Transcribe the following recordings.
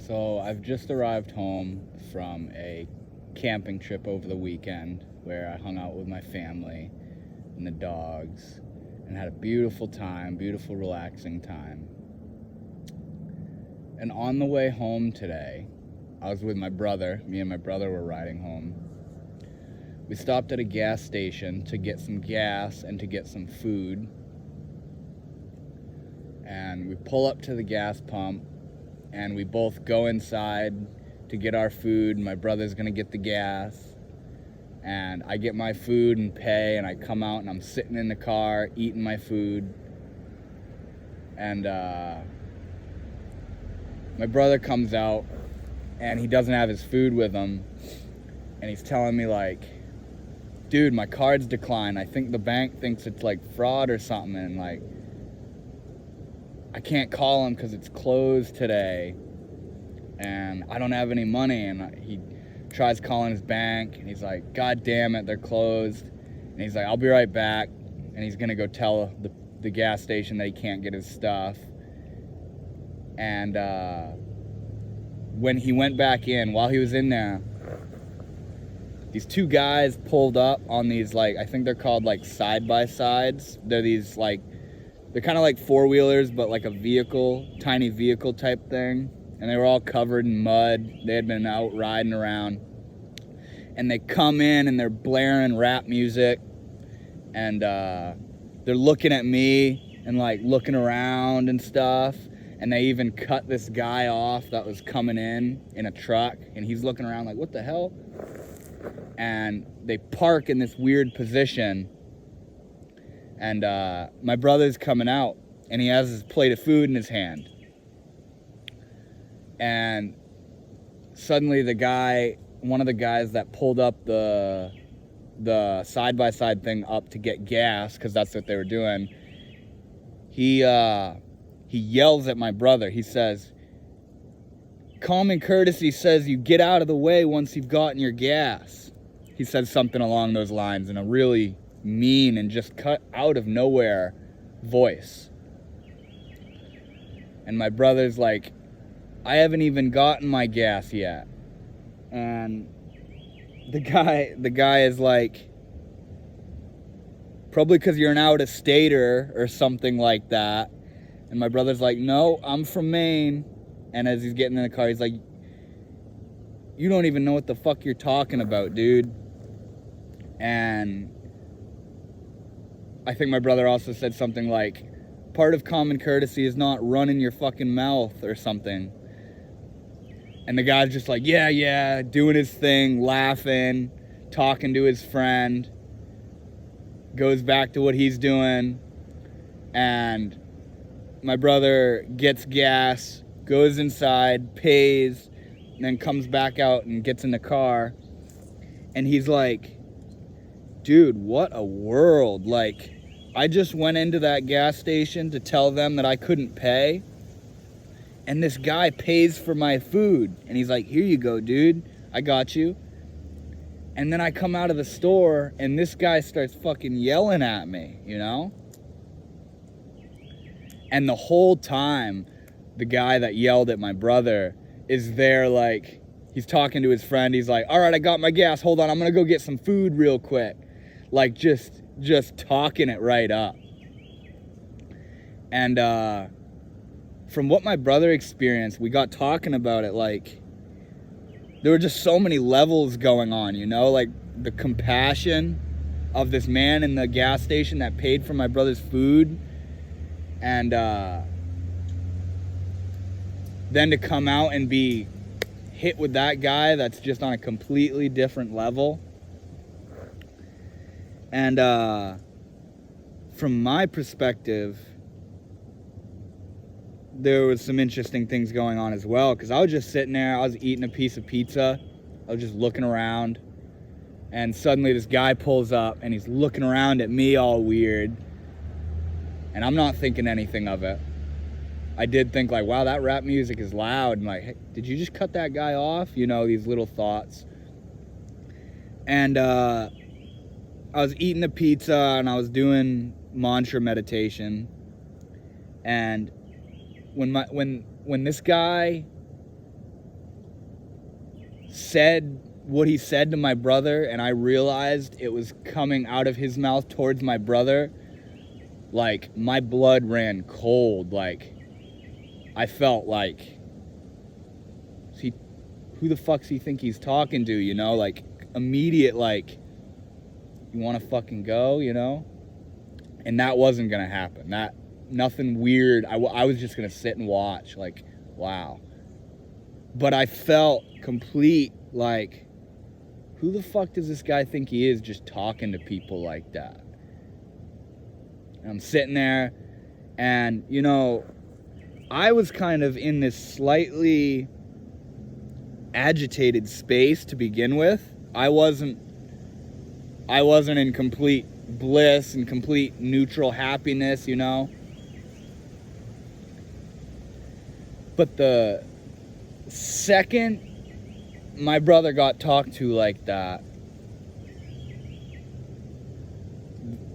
So I've just arrived home from a camping trip over the weekend where I hung out with my family and the dogs and had a beautiful time, beautiful relaxing time. And on the way home today, I was with my brother. Me and my brother were riding home. We stopped at a gas station to get some gas and to get some food. And we pull up to the gas pump and we both go inside to get our food. My brother's gonna get the gas. And I get my food and pay, and I come out and I'm sitting in the car eating my food. And my brother comes out and he doesn't have his food with him. And he's telling me like, dude, my card's declined. I think the bank thinks it's like fraud or something. And like, I can't call him because it's closed today. And I don't have any money. And he tries calling his bank and he's like, God damn it, they're closed. And he's like, I'll be right back. And he's gonna go tell the gas station that he can't get his stuff. And when he went back in, while he was in there, these two guys pulled up on these, like, I think they're called like side-by-sides. They're these like, they're kind of like four-wheelers, but like a vehicle, tiny vehicle type thing. And they were all covered in mud. They had been out riding around. And they come in and they're blaring rap music. And they're looking at me and like looking around and stuff. And they even cut this guy off that was coming in a truck. And he's looking around like, what the hell? And they park in this weird position. And my brother's coming out. And he has his plate of food in his hand. And suddenly one of the guys that pulled up the side-by-side thing up to get gas, because that's what they were doing, he yells at my brother. He says, common courtesy says you get out of the way once you've gotten your gas. He said something along those lines in a really mean and just cut out of nowhere voice. And my brother's like, I haven't even gotten my gas yet. And the guy is like, probably because you're an out-of-stater or something like that. And my brother's like, no, I'm from Maine. And as he's getting in the car, he's like, you don't even know what the fuck you're talking about, dude. And I think my brother also said something like, part of common courtesy is not running your fucking mouth or something. And the guy's just like, yeah, doing his thing, laughing, talking to his friend, goes back to what he's doing. And my brother gets gas, goes inside, pays, and then comes back out and gets in the car. And he's like, dude, what a world. Like, I just went into that gas station to tell them that I couldn't pay. And this guy pays for my food. And he's like, here you go, dude. I got you. And then I come out of the store and this guy starts fucking yelling at me, you know? And the whole time, the guy that yelled at my brother is there like, he's talking to his friend. He's like, all right, I got my gas. Hold on, I'm going to go get some food real quick. Like, just talking it right up. And, from what my brother experienced, we got talking about it, like, there were just so many levels going on, you know? Like, the compassion of this man in the gas station that paid for my brother's food. And then to come out and be hit with that guy that's just on a completely different level. And from my perspective, there was some interesting things going on as well, because I was just sitting there, I was eating a piece of pizza, I was just looking around, and suddenly this guy pulls up and he's looking around at me all weird, and I'm not thinking anything of it. I did think like, wow, that rap music is loud, and like, hey, did you just cut that guy off? You know, these little thoughts. And I was eating the pizza and I was doing mantra meditation, and when this guy said what he said to my brother, and I realized it was coming out of his mouth towards my brother, like, my blood ran cold. Like, I felt like, who the fuck's he think he's talking to, you know? Like, immediate, like, you want to fucking go, you know? And that wasn't going to happen. Nothing weird. I was just going to sit and watch, like, wow. But I felt complete, like, who the fuck does this guy think he is just talking to people like that? And I'm sitting there, and, you know, I was kind of in this slightly agitated space to begin with. I wasn't in complete bliss and complete neutral happiness, you know. But the second my brother got talked to like that,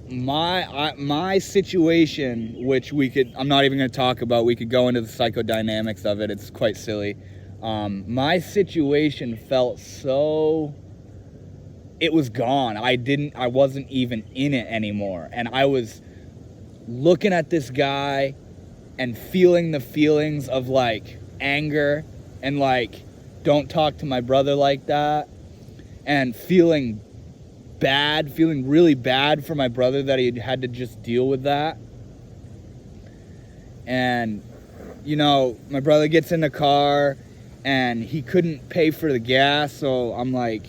my situation, which I'm not even going to talk about, we could go into the psychodynamics of it, it's quite silly. My situation felt so, it was gone. I wasn't even in it anymore. And I was looking at this guy and feeling the feelings of, like, anger and, like, don't talk to my brother like that, and feeling really bad for my brother that he had to just deal with that. And, you know, my brother gets in the car and he couldn't pay for the gas, so I'm like,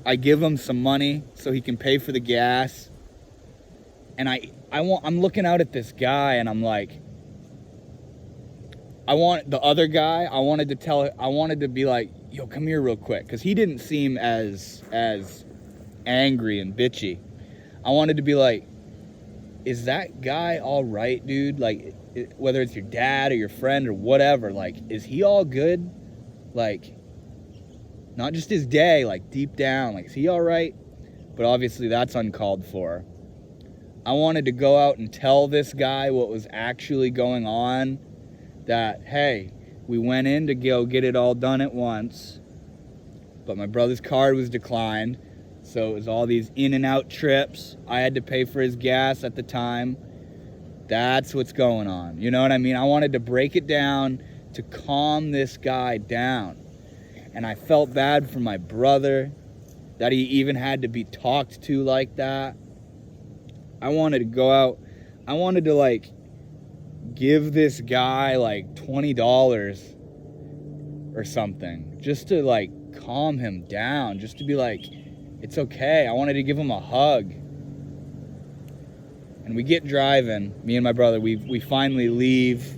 I give him some money so he can pay for the gas. And I'm looking out at this guy, and I'm like, I wanted to be like, yo, come here real quick, because he didn't seem as angry and bitchy. I wanted to be like, is that guy all right, dude? Like, whether it's your dad or your friend or whatever, like, is he all good? Like, not just his day, like, deep down, like, is he all right? But obviously that's uncalled for. I wanted to go out and tell this guy what was actually going on, that, hey, we went in to go get it all done at once, but my brother's card was declined, so it was all these in and out trips. I had to pay for his gas at the time. That's what's going on. You know what I mean? I wanted to break it down to calm this guy down. And I felt bad for my brother that he even had to be talked to like that. I wanted to go out. I wanted to, like, give this guy like $20 or something, just to, like, calm him down, just to be like, it's okay. I wanted to give him a hug. And we get driving, me and my brother, we finally leave.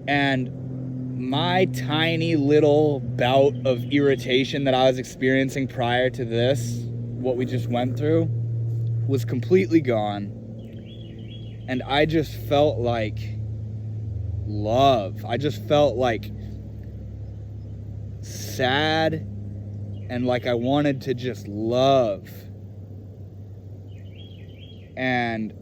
And my tiny little bout of irritation that I was experiencing prior to this, what we just went through, was completely gone. And I just felt like love. I just felt like sad, and like I wanted to just love. And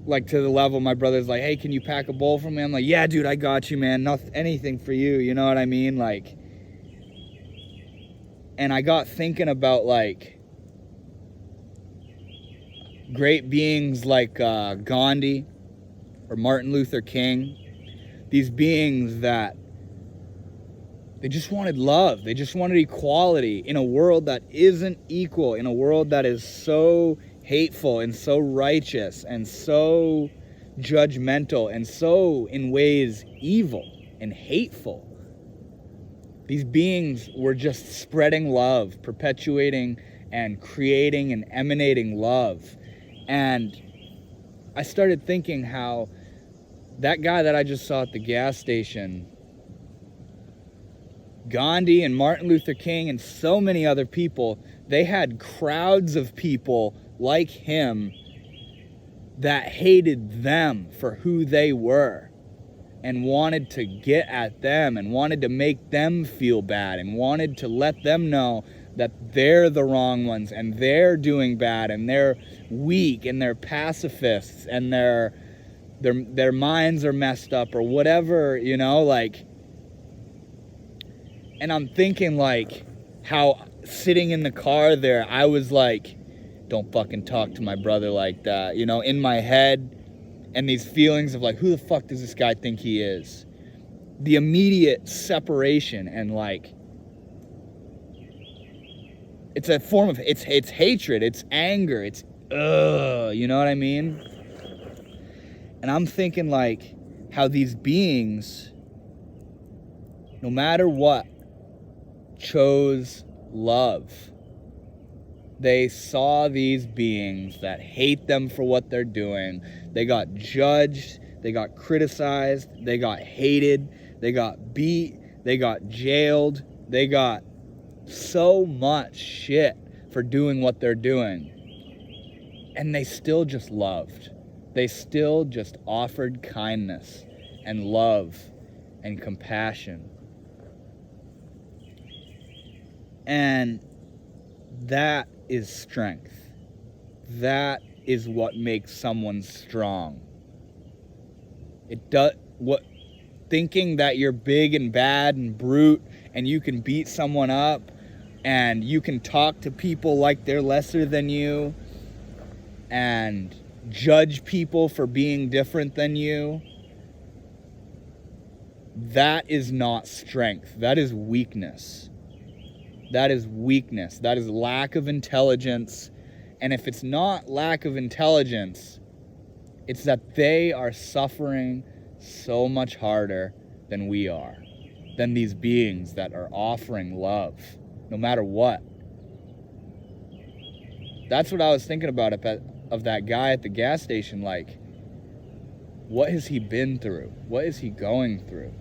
like, to the level my brother's like, hey, can you pack a bowl for me? I'm like, yeah, dude, I got you, man. Anything for you, you know what I mean? Like, and I got thinking about, like, great beings like Gandhi or Martin Luther King. These beings that they just wanted love. They just wanted equality in a world that isn't equal, in a world that is so hateful and so righteous and so judgmental and so, in ways, evil and hateful. These beings were just spreading love, perpetuating and creating and emanating love. And I started thinking how that guy that I just saw at the gas station, Gandhi and Martin Luther King and so many other people, they had crowds of people like him that hated them for who they were and wanted to get at them and wanted to make them feel bad and wanted to let them know that they're the wrong ones and they're doing bad and they're weak and they're pacifists and they're their minds are messed up or whatever, you know, like. And I'm thinking, like, how sitting in the car there, I was like, don't fucking talk to my brother like that, you know, in my head. And these feelings of like, who the fuck does this guy think he is? The immediate separation and like, it's a form of, it's hatred, it's anger, it's, you know what I mean? And I'm thinking like how these beings, no matter what, chose love. They saw these beings that hate them for what they're doing. They got judged, they got criticized, they got hated, they got beat, they got jailed, they got so much shit for doing what they're doing. And they still just loved. They still just offered kindness and love and compassion. And that is strength. That is what makes someone strong. It does what thinking that you're big and bad and brute and you can beat someone up and you can talk to people like they're lesser than you and judge people for being different than you. That is not strength. That is weakness. That is weakness. That is lack of intelligence. And if it's not lack of intelligence, it's that they are suffering so much harder than we are, than these beings that are offering love, no matter what. That's what I was thinking about of that guy at the gas station. Like, what has he been through? What is he going through?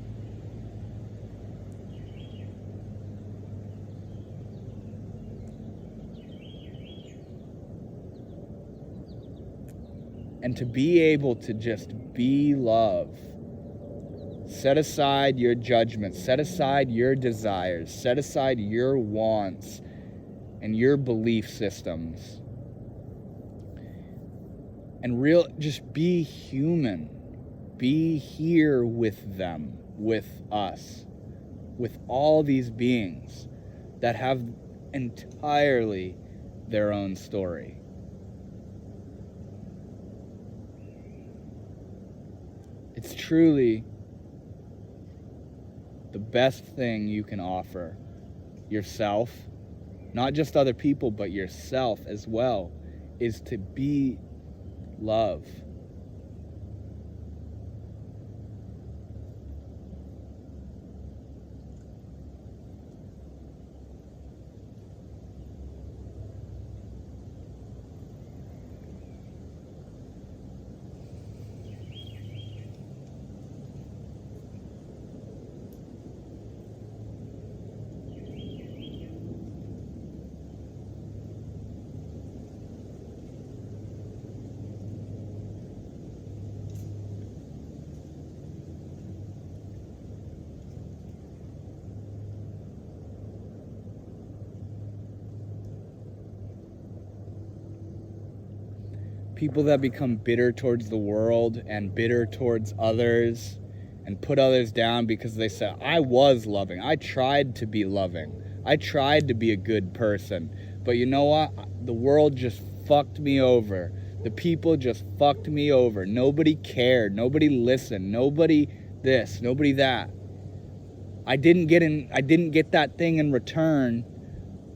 And to be able to just be love, set aside your judgments, set aside your desires, set aside your wants and your belief systems, and just be human. Be here with them, with us, with all these beings that have entirely their own story. It's truly the best thing you can offer yourself, not just other people, but yourself as well, is to be love. People that become bitter towards the world and bitter towards others and put others down because they said, I was loving. I tried to be loving. I tried to be a good person. But you know what? The world just fucked me over. The people just fucked me over. Nobody cared. Nobody listened. Nobody this. Nobody that. I didn't get that thing in return,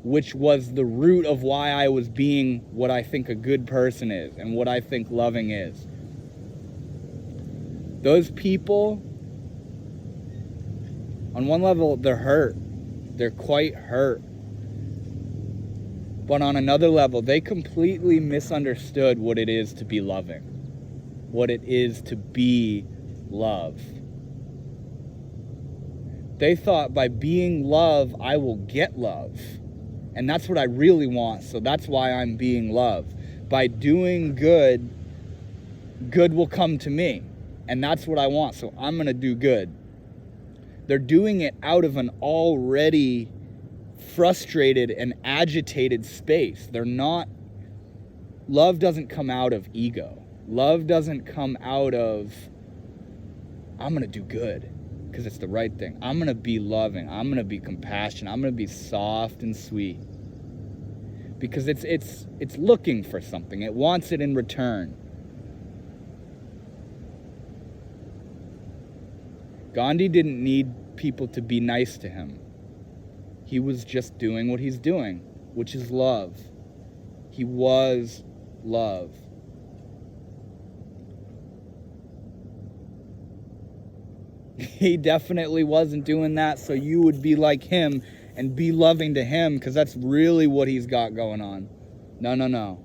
which was the root of why I was being what I think a good person is and what I think loving is. Those people, on one level, they're hurt. They're quite hurt. But on another level, they completely misunderstood what it is to be loving, what it is to be love. They thought by being love, I will get love. And that's what I really want, so that's why I'm being love. By doing good, good will come to me. And that's what I want, so I'm going to do good. They're doing it out of an already frustrated and agitated space. Love doesn't come out of ego. Love doesn't come out of, I'm going to do good because it's the right thing. I'm going to be loving. I'm going to be compassionate. I'm going to be soft and sweet. Because it's looking for something. It wants it in return. Gandhi didn't need people to be nice to him. He was just doing what he's doing, which is love. He was love. He definitely wasn't doing that so you would be like him and be loving to him, because that's really what he's got going on. No.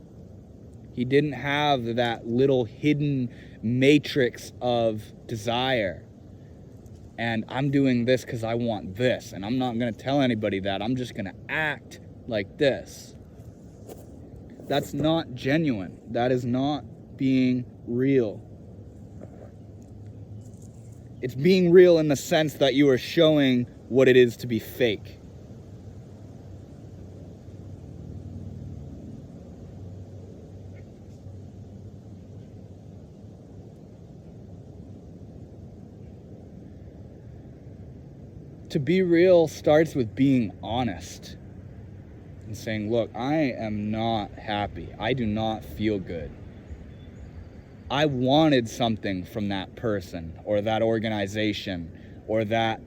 He didn't have that little hidden matrix of desire. And I'm doing this because I want this. And I'm not going to tell anybody that. I'm just going to act like this. That's not genuine. That is not being real. It's being real in the sense that you are showing what it is to be fake. To be real starts with being honest and saying, look, I am not happy. I do not feel good. I wanted something from that person or that organization or that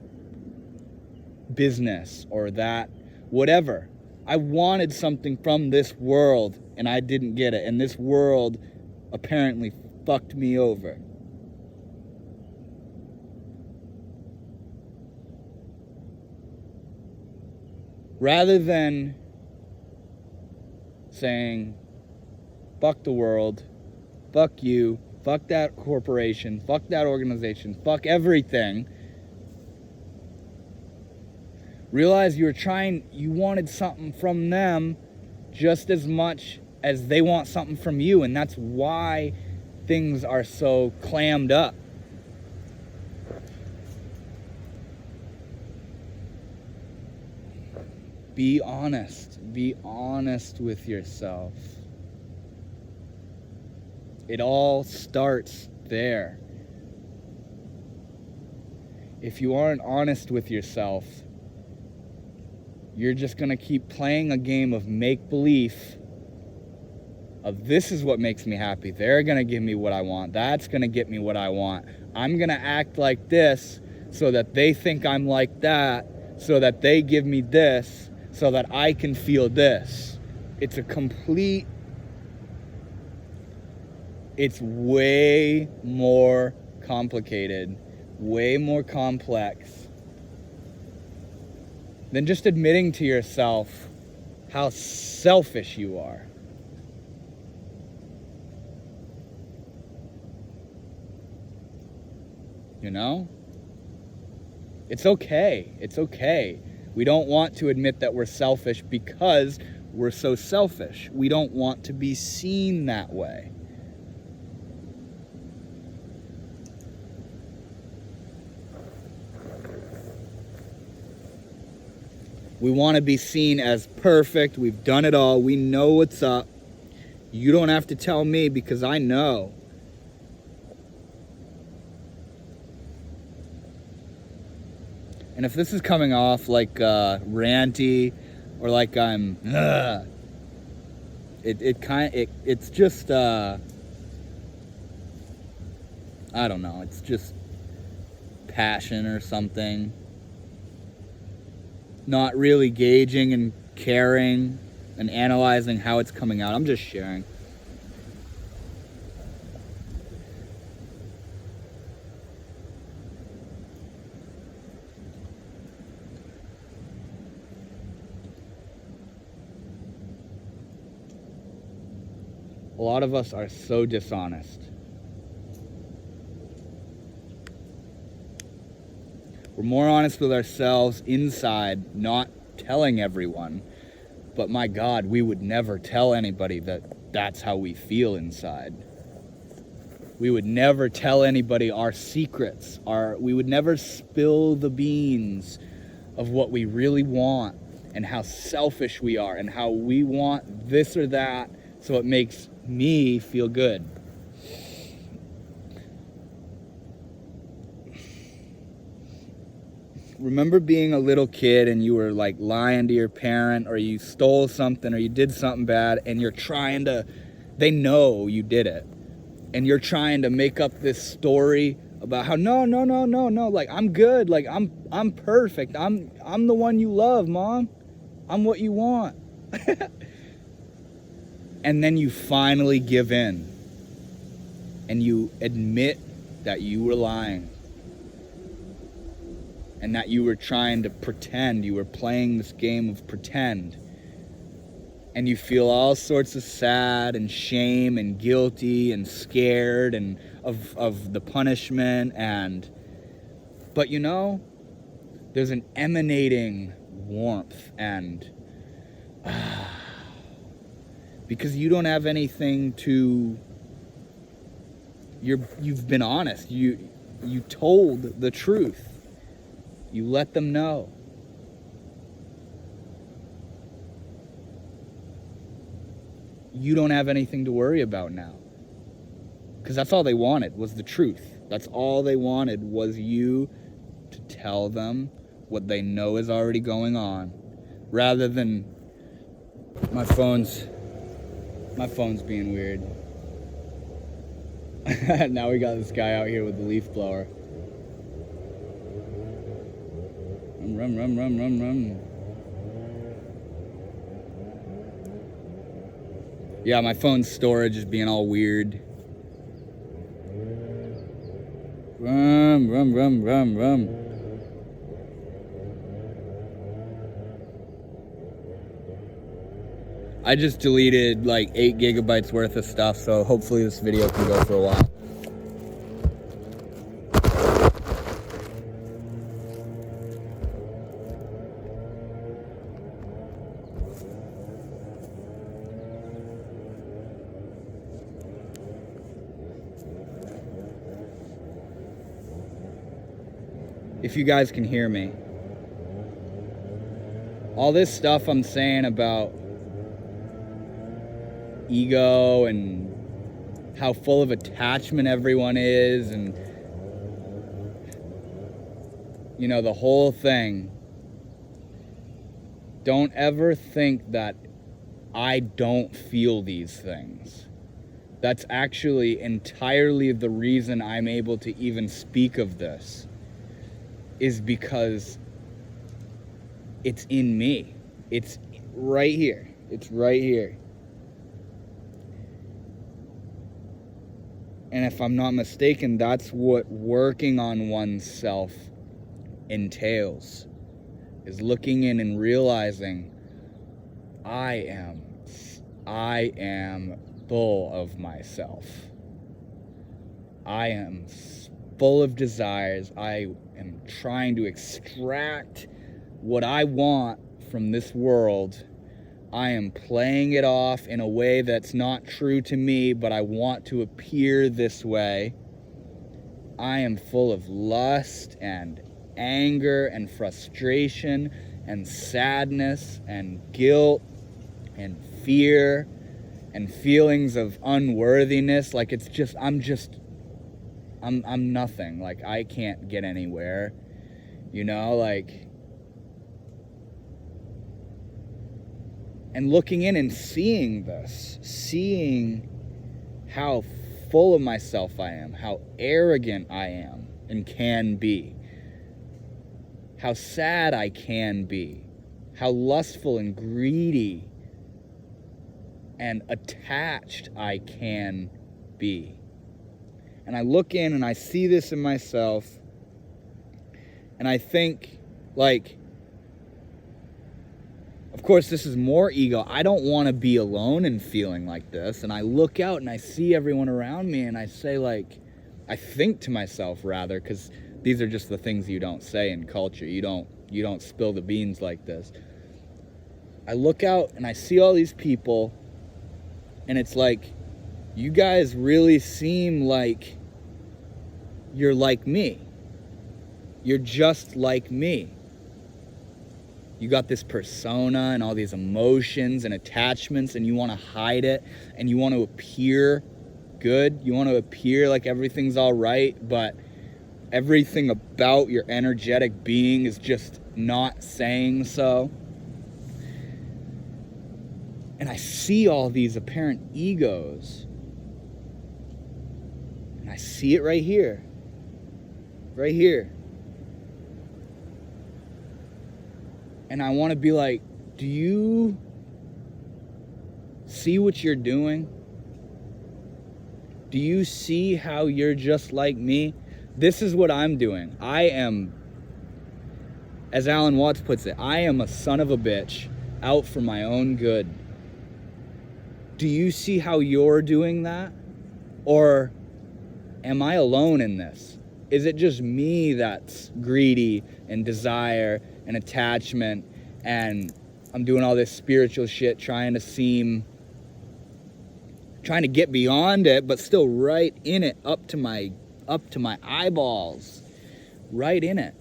business or that whatever. I wanted something from this world and I didn't get it. And this world apparently fucked me over. Rather than saying, fuck the world, fuck you, fuck that corporation, fuck that organization, fuck everything, realize you wanted something from them just as much as they want something from you, and that's why things are so clammed up. Be honest. Be honest with yourself. It all starts there. If you aren't honest with yourself, you're just going to keep playing a game of make-believe of this is what makes me happy. They're going to give me what I want. That's going to get me what I want. I'm going to act like this so that they think I'm like that, so that they give me this, so that I can feel this. It's way more complicated, way more complex than just admitting to yourself how selfish you are. You know? It's okay. It's okay. We don't want to admit that we're selfish because we're so selfish. We don't want to be seen that way. We want to be seen as perfect. We've done it all. We know what's up. You don't have to tell me because I know. And if this is coming off like ranty or like I'm, it's just, I don't know, it's just passion or something. Not really gauging and caring and analyzing how it's coming out. I'm just sharing. A lot of us are so dishonest. We're more honest with ourselves inside, not telling everyone. But my God, we would never tell anybody that that's how we feel inside. We would never tell anybody our secrets. We would never spill the beans of what we really want and how selfish we are and how we want this or that so it makes me feel good. remember being a little kid and you were like lying to your parent, or you stole something, or you did something bad, and you're trying to, they know you did it, and you're trying to make up this story about how no, like I'm good, like I'm perfect, I'm the one you love, Mom, I'm what you want. And then you finally give in and you admit that you were lying and that you were trying to pretend, you were playing this game of pretend, and you feel all sorts of sad and shame and guilty and scared and of the punishment, but you know, there's an emanating warmth and because you don't have anything to, you've been honest, you told the truth, you let them know. You don't have anything to worry about now, because that's all they wanted was the truth. That's all they wanted was you to tell them what they know is already going on, rather than my phone's being weird. Now we got this guy out here with the leaf blower. Rum. Yeah, my phone's storage is being all weird. Rum. I just deleted like 8 gigabytes worth of stuff, so hopefully this video can go for a while. If you guys can hear me. All this stuff I'm saying about ego and how full of attachment everyone is, and you know, the whole thing. Don't ever think that I don't feel these things. That's actually entirely the reason I'm able to even speak of this, is because it's in me. It's right here. It's right here. And if I'm not mistaken, that's what working on oneself entails, is looking in and realizing I am full of myself. I am full of desires. I am trying to extract what I want from this world. I am playing it off in a way that's not true to me, but I want to appear this way. I am full of lust and anger and frustration and sadness and guilt and fear and feelings of unworthiness. Like it's just, I'm nothing. Like I can't get anywhere, you know, like. And looking in and seeing this, seeing how full of myself I am, how arrogant I am and can be, how sad I can be, how lustful and greedy and attached I can be. And I look in and I see this in myself, and I think, like, of course, this is more ego. I don't want to be alone in feeling like this. And I look out and I see everyone around me and I say, like, I think to myself, rather, because these are just the things you don't say in culture. You don't spill the beans like this. I look out and I see all these people, and it's like, you guys really seem like you're like me. You're just like me. You got this persona and all these emotions and attachments, and you want to hide it, and you want to appear good. You want to appear like everything's all right, but everything about your energetic being is just not saying so. And I see all these apparent egos. And I see it right here. Right here. And I want to be like, do you see what you're doing? Do you see how you're just like me? This is what I'm doing. I am, as Alan Watts puts it, I am a son of a bitch out for my own good. Do you see how you're doing that? Or am I alone in this? Is it just me that's greedy and desire and attachment, and I'm doing all this spiritual shit trying to get beyond it, but still right in it, up to my eyeballs, right in it?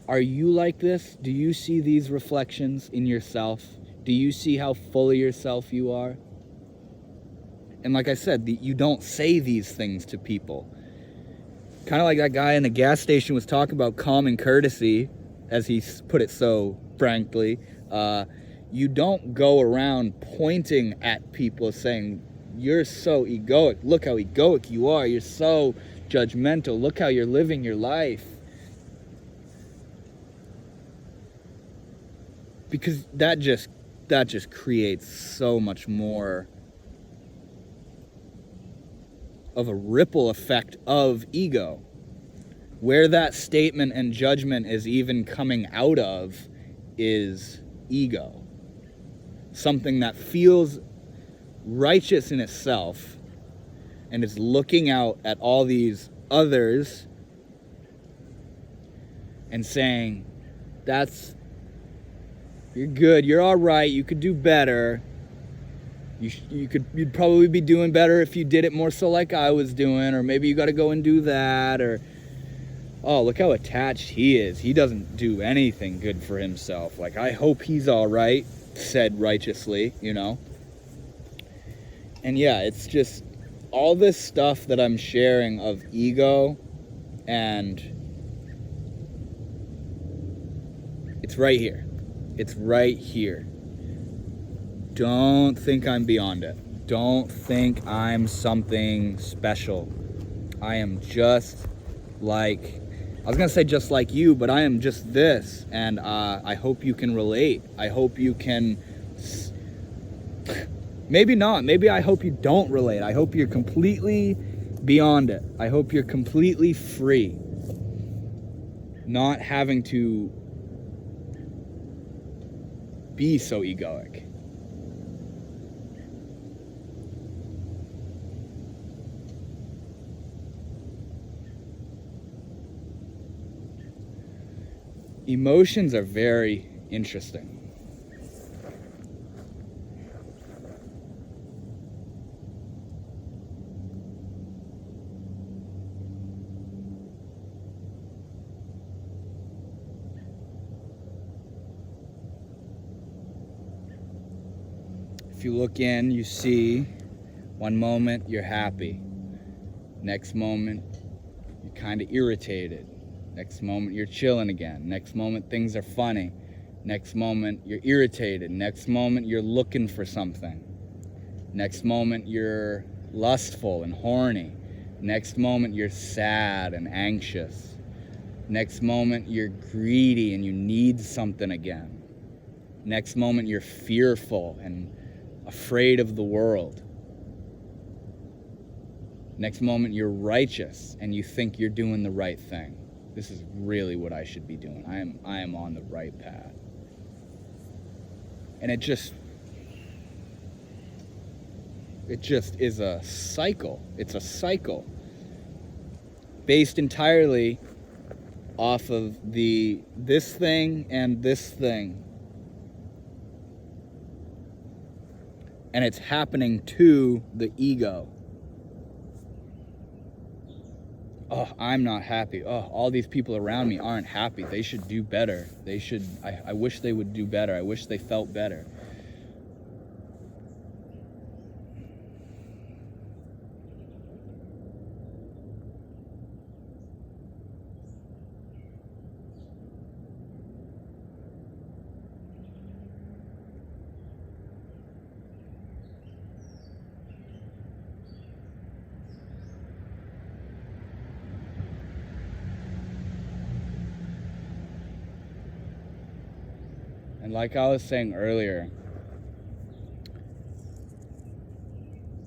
Are you like this? Do you see these reflections in yourself? Do you see how full of yourself you are? And like I said, you don't say these things to people. Kind of like that guy in the gas station was talking about common courtesy, as he put it so frankly. You don't go around pointing at people saying, you're so egoic. Look how egoic you are. You're so judgmental. Look how you're living your life. Because that just creates so much more of a ripple effect of ego. Where that statement and judgment is even coming out of is ego. Something that feels righteous in itself and is looking out at all these others and saying, you're good, you're all right, you could do better. You'd probably be doing better if you did it more so like I was doing, or maybe you got to go and do that, or, oh, look how attached he is. He doesn't do anything good for himself. Like, I hope he's all right, said righteously, you know? And yeah, it's just all this stuff that I'm sharing of ego, and it's right here. It's right here. Don't think I'm beyond it. Don't think I'm something special. I am just like, I was going to say just like you, but I am just this. And I hope you can relate. I hope you can, maybe not. Maybe I hope you don't relate. I hope you're completely beyond it. I hope you're completely free. Not having to be so egoic. Emotions are very interesting. If you look in, you see one moment you're happy. Next moment, you're kind of irritated. Next moment, you're chilling again. Next moment, things are funny. Next moment, you're irritated. Next moment, you're looking for something. Next moment, you're lustful and horny. Next moment, you're sad and anxious. Next moment, you're greedy and you need something again. Next moment, you're fearful and afraid of the world. Next moment, you're righteous and you think you're doing the right thing. This is really what I should be doing. I am on the right path. And it just is a cycle. It's a cycle based entirely off of this thing and this thing. And it's happening to the ego. Oh, I'm not happy. Oh, all these people around me aren't happy. They should do better. I wish they would do better. I wish they felt better. And like I was saying earlier,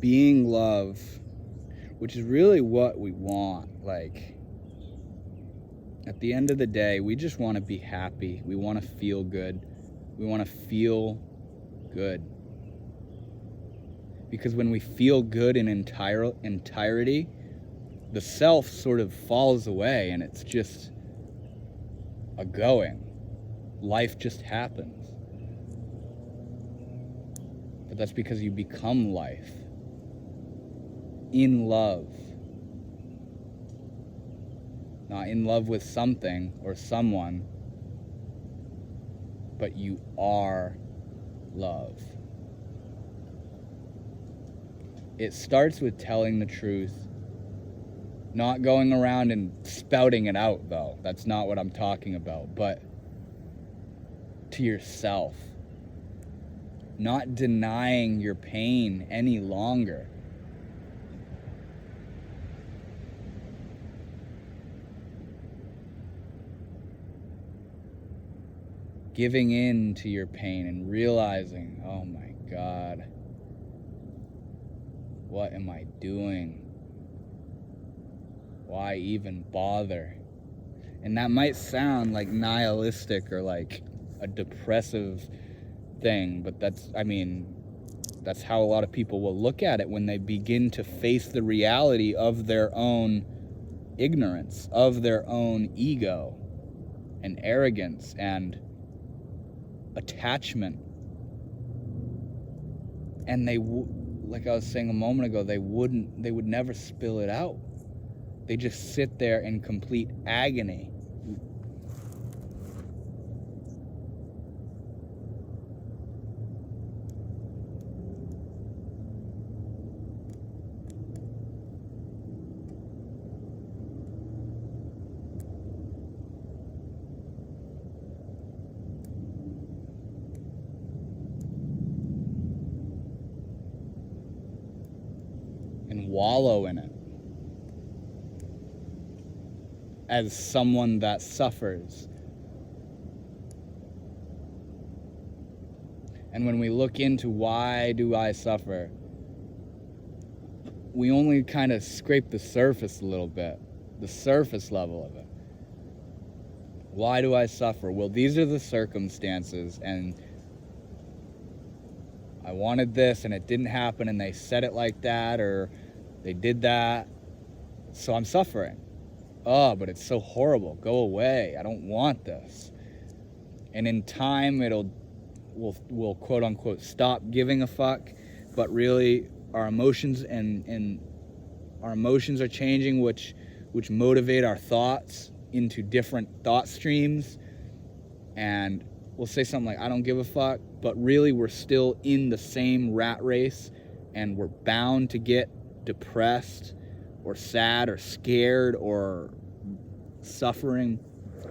being love, which is really what we want, like, at the end of the day, we just want to be happy. We want to feel good. We want to feel good. Because when we feel good in entirety, the self sort of falls away and it's just a going. Life just happens. But that's because you become life. In love. Not in love with something or someone, but you are love. It starts with telling the truth, not going around and spouting it out, though. That's not what I'm talking about, but to yourself. Not denying your pain any longer. Giving in to your pain and realizing, oh my God, what am I doing? Why even bother? And that might sound like nihilistic or like a depressive thing, but that's how a lot of people will look at it when they begin to face the reality of their own ignorance, of their own ego and arrogance and attachment. And like I was saying a moment ago, they would never spill it out. They just sit there in complete agony. And wallow in it as someone that suffers. And when we look into why do I suffer, we only kind of scrape the surface a little bit, the surface level of it. Why do I suffer? Well, these are the circumstances, and I wanted this and it didn't happen, and they said it like that, or they did that, so I'm suffering. Oh, but it's so horrible. Go away. I don't want this. And in time, we'll quote unquote stop giving a fuck, but really our emotions and our emotions are changing, which motivate our thoughts into different thought streams. And we'll say something like, I don't give a fuck, but really we're still in the same rat race, and we're bound to get depressed or sad or scared or suffering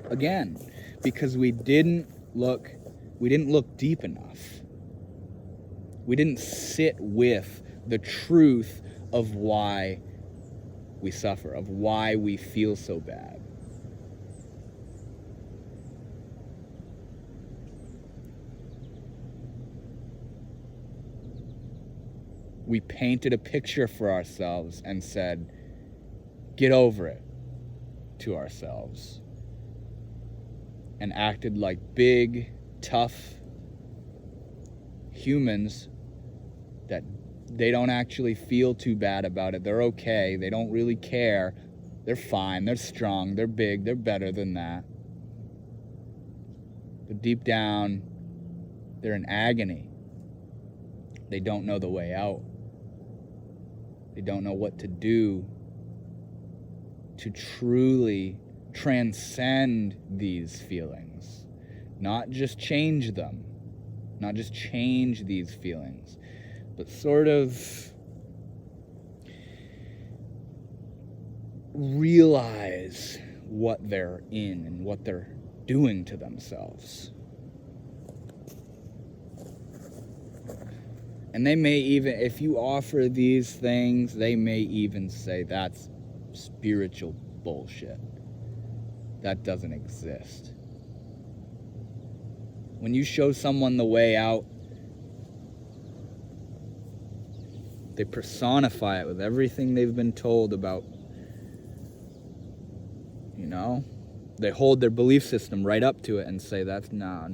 again, because we didn't look deep enough. We didn't sit with the truth of why we suffer, of why we feel so bad. We painted a picture for ourselves and said, get over it, to ourselves. And acted like big, tough humans that they don't actually feel too bad about it. They're okay. They don't really care. They're fine. They're strong. They're big. They're better than that. But deep down, they're in agony. They don't know the way out. They don't know what to do to truly transcend these feelings. Not just change them. Not just change these feelings. But sort of realize what they're in and what they're doing to themselves. And they may even, if you offer these things, they may even say that's spiritual bullshit. That doesn't exist. When you show someone the way out, they personify it with everything they've been told about, you know? They hold their belief system right up to it and say, that's no,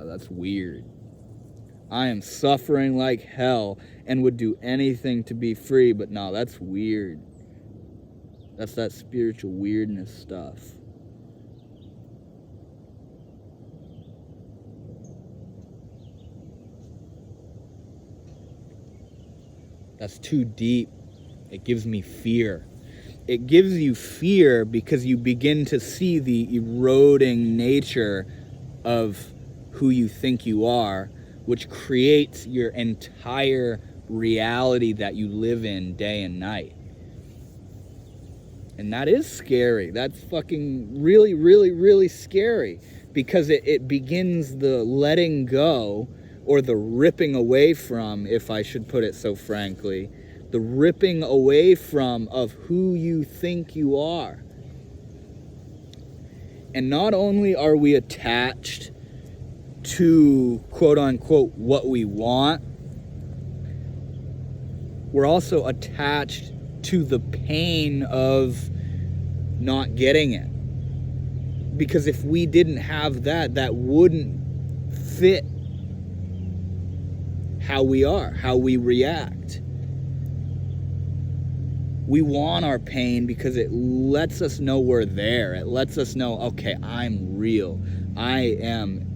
that's weird. I am suffering like hell and would do anything to be free, but no, that's weird. That's that spiritual weirdness stuff. That's too deep. It gives me fear. It gives you fear because you begin to see the eroding nature of who you think you are, which creates your entire reality that you live in day and night. And that is scary. That's fucking really, really, really scary, because it begins the letting go, or the ripping away from, if I should put it so frankly, the ripping away from of who you think you are. And not only are we attached to, quote unquote, what we want, we're also attached to the pain of not getting it. Because if we didn't have that, that wouldn't fit how we are, how we react. We want our pain because it lets us know we're there. It lets us know, okay, I'm real. I am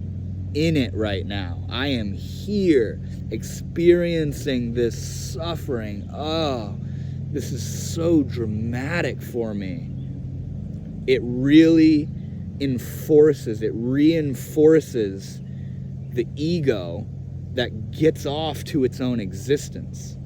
in it right now. I am here experiencing this suffering. Oh, this is so dramatic for me. It really reinforces the ego that gets off to its own existence.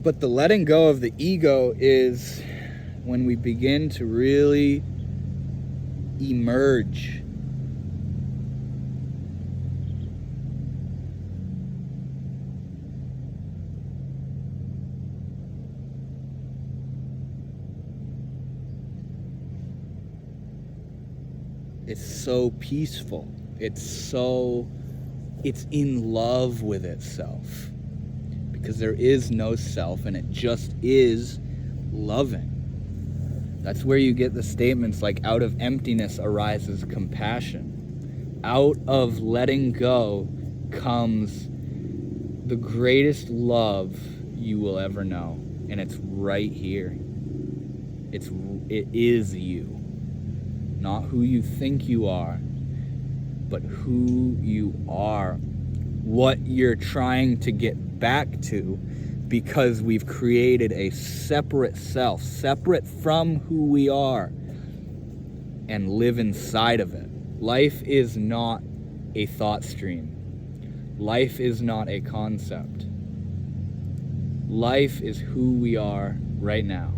But the letting go of the ego is when we begin to really emerge. It's so peaceful. It's in love with itself. Because there is no self, and it just is loving. That's where you get the statements like, out of emptiness arises compassion. Out of letting go comes the greatest love you will ever know. And it's right here. It is you. Not who you think you are, but who you are. What you're trying to get back to, because we've created a separate self, separate from who we are, and live inside of it. Life is not a thought stream. Life is not a concept. Life is who we are right now.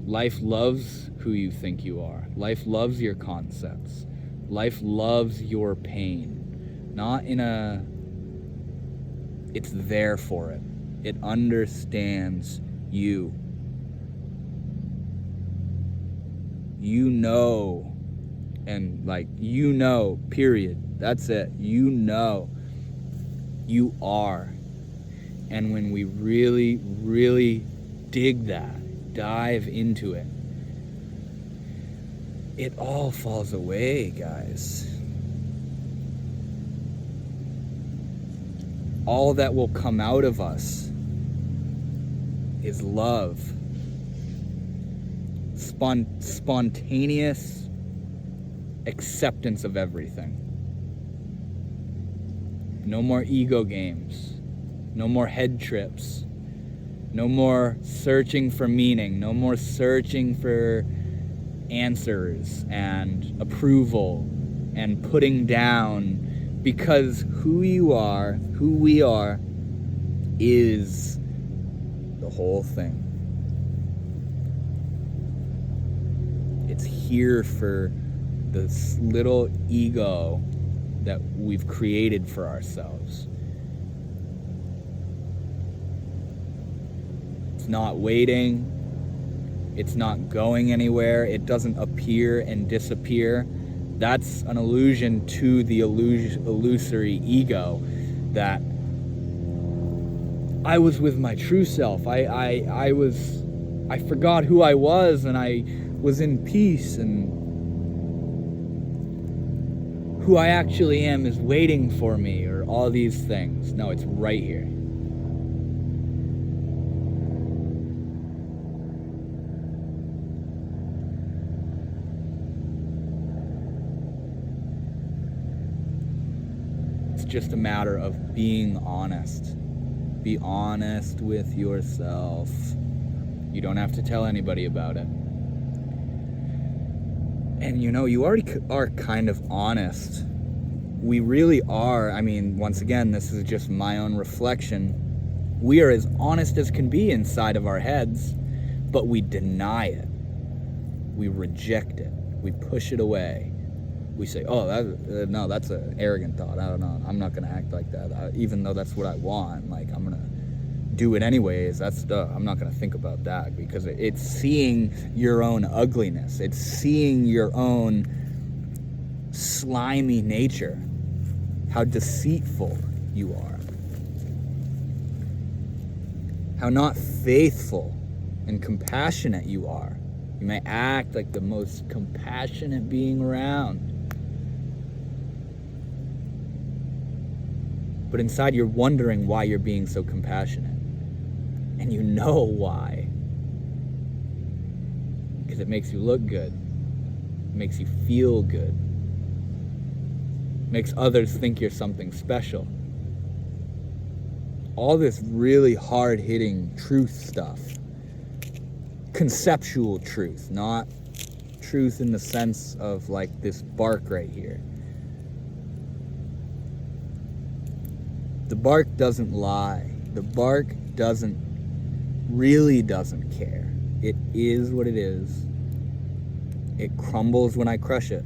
Life loves who you think you are. Life loves your concepts. Life loves your pain. It's there for it. It understands you. You know, period. That's it. You know. You are. And when we really, really dig that, dive into it, it all falls away, guys. All that will come out of us is love. Spontaneous acceptance of everything. No more ego games. No more head trips. No more searching for meaning. No more searching for answers and approval and putting down, because who you are, who we are, is the whole thing. It's here for this little ego that we've created for ourselves. It's not waiting. It's not going anywhere. It doesn't appear and disappear. That's an illusion to the illusory ego that I was with my true self. I forgot who I was, and I was in peace, and who I actually am is waiting for me, or all these things. No, it's right here. It's just a matter of being honest. Be honest with yourself. You don't have to tell anybody about it. And you know, you already are kind of honest. We really are. I mean, once again, this is just my own reflection. We are as honest as can be inside of our heads, but we deny it. We reject it. We push it away. We say, oh, no, that's an arrogant thought. I don't know. I'm not going to act like that. Even though that's what I want. Like, I'm going to do it anyways. I'm not going to think about that, because it's seeing your own ugliness. It's seeing your own slimy nature. How deceitful you are. How not faithful and compassionate you are. You may act like the most compassionate being around, but inside you're wondering why you're being so compassionate. And you know why. Because it makes you look good. It makes you feel good. It makes others think you're something special. All this really hard-hitting truth stuff. Conceptual truth, not truth in the sense of like this bark right here. The bark doesn't lie. The bark really doesn't care. It is what it is. It crumbles when I crush it.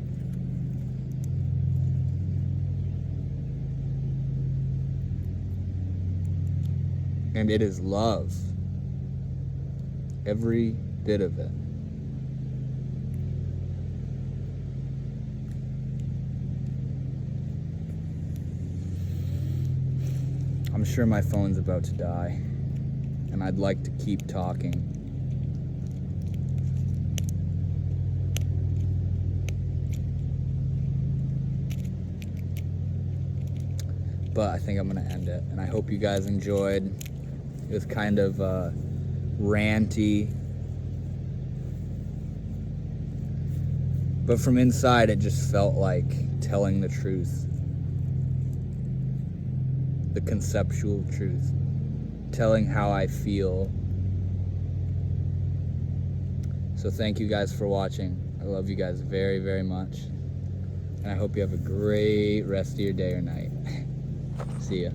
And it is love. Every bit of it. I'm sure my phone's about to die, and I'd like to keep talking. But I think I'm gonna end it, and I hope you guys enjoyed. It was kind of ranty, but from inside it just felt like telling the truth. The conceptual truth, telling how I feel. So thank you guys for watching. I love you guys very, very much. And I hope you have a great rest of your day or night. See ya.